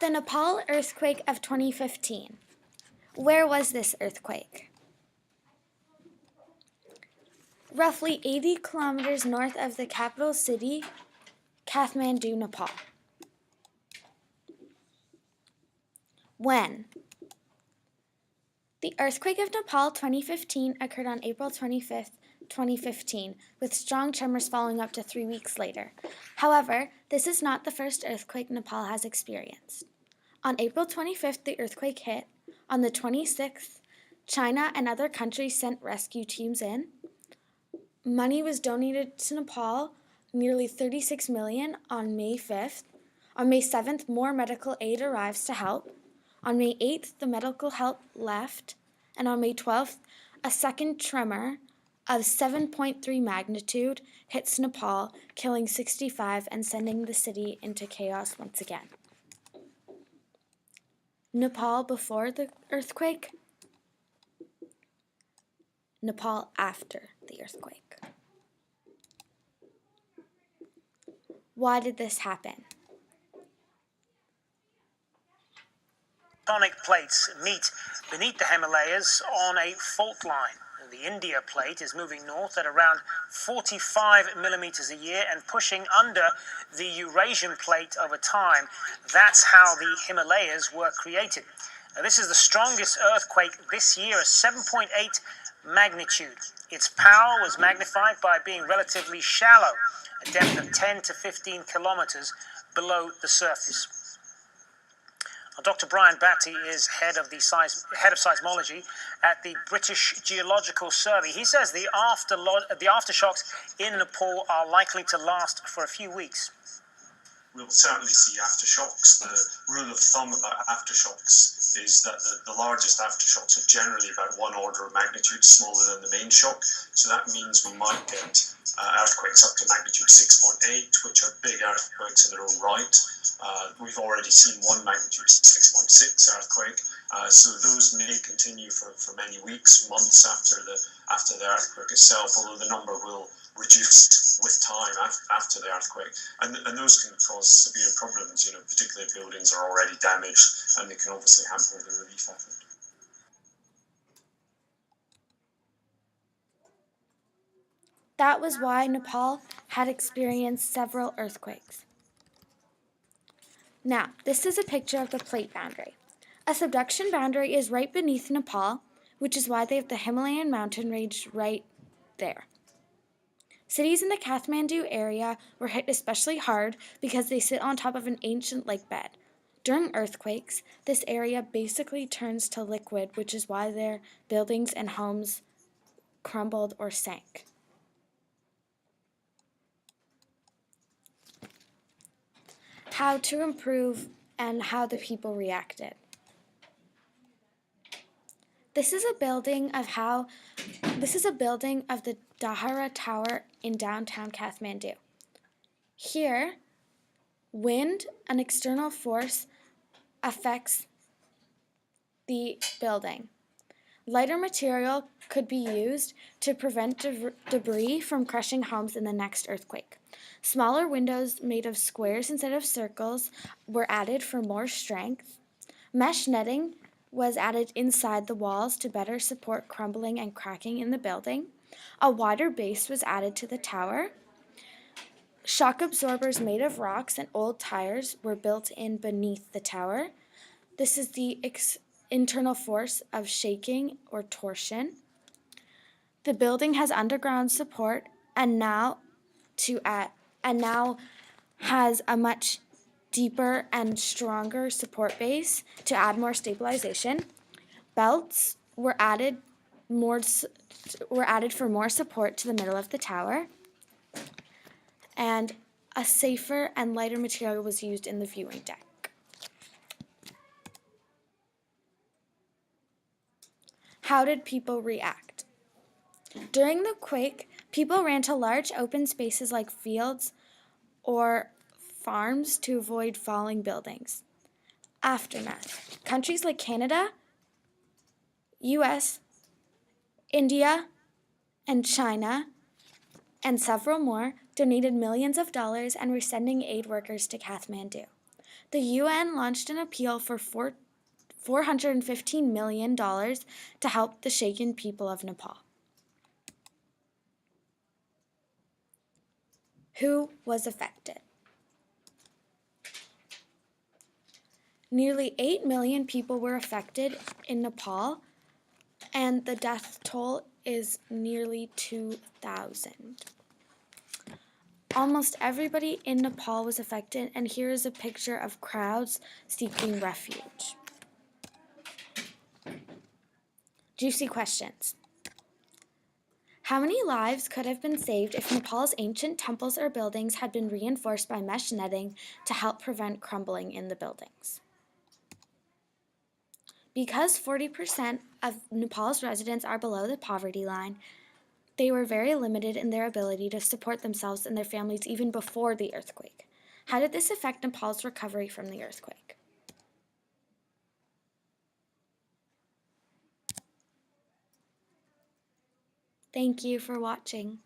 The Nepal earthquake of 2015. Where was this earthquake? Roughly 80 kilometers north of the capital city, Kathmandu, Nepal. When? The earthquake of Nepal 2015 occurred on April 25th, 2015, with strong tremors following up to 3 weeks later. However, this is not the first earthquake Nepal has experienced. On April 25th, the earthquake hit. On the 26th, China and other countries sent rescue teams in. Money was donated to Nepal, nearly $36 million on May 5th. On May 7th, more medical aid arrives to help. On May 8th, the medical help left. And on May 12th, a second tremor of 7.3 magnitude hits Nepal, killing 65 and sending the city into chaos once again. Nepal before the earthquake, Nepal after the earthquake. Why did this happen? Tectonic plates meet beneath the Himalayas on a fault line. The India plate is moving north at around 45 millimeters a year and pushing under the Eurasian plate over time. That's how the Himalayas were created. This is the strongest earthquake this year, a 7.8 magnitude. Its power was magnified by being relatively shallow, a depth of 10 to 15 kilometers below the surface. Dr. Brian Batty is head of seismology at the British Geological Survey. He says the aftershocks in Nepal are likely to last for a few weeks. We'll certainly see aftershocks. The rule of thumb about aftershocks is that the largest aftershocks are generally about one order of magnitude smaller than the main shock. So that means we might get earthquakes up to magnitude 6.8, which are big earthquakes in their own right. We've already seen one magnitude 6.6 earthquake, so those may continue for many weeks, months after the earthquake itself, although the number will reduce with time after the earthquake. And those can cause severe problems, particularly if buildings are already damaged, and they can obviously hamper the relief effort. That was why Nepal had experienced several earthquakes. Now, this is a picture of the plate boundary. A subduction boundary is right beneath Nepal, which is why they have the Himalayan mountain range right there. Cities in the Kathmandu area were hit especially hard because they sit on top of an ancient lake bed. During earthquakes, this area basically turns to liquid, which is why their buildings and homes crumbled or sank. How to improve and how the people reacted. This is a building of the Dahara Tower in downtown Kathmandu. Here, wind, an external force, affects the building. Lighter material could be used to prevent debris from crushing homes in the next earthquake. Smaller windows made of squares instead of circles were added for more strength. Mesh netting was added inside the walls to better support crumbling and cracking in the building. A wider base was added to the tower. Shock absorbers made of rocks and old tires were built in beneath the tower. This is the internal force of shaking or torsion. The building has underground support and now has a much deeper and stronger support base to add more stabilization. Belts were added for more support to the middle of the tower, and a safer and lighter material was used in the viewing deck. How did people react? During the quake, people ran to large open spaces like fields or farms to avoid falling buildings. Aftermath. Countries like Canada, US, India, and China, and several more donated millions of dollars and were sending aid workers to Kathmandu. The UN launched an appeal for $415 million to help the shaken people of Nepal. Who was affected? Nearly 8 million people were affected in Nepal, and the death toll is nearly 2,000. Almost everybody in Nepal was affected, and here is a picture of crowds seeking refuge. Juicy questions. How many lives could have been saved if Nepal's ancient temples or buildings had been reinforced by mesh netting to help prevent crumbling in the buildings? Because 40% of Nepal's residents are below the poverty line, they were very limited in their ability to support themselves and their families even before the earthquake. How did this affect Nepal's recovery from the earthquake? Thank you for watching.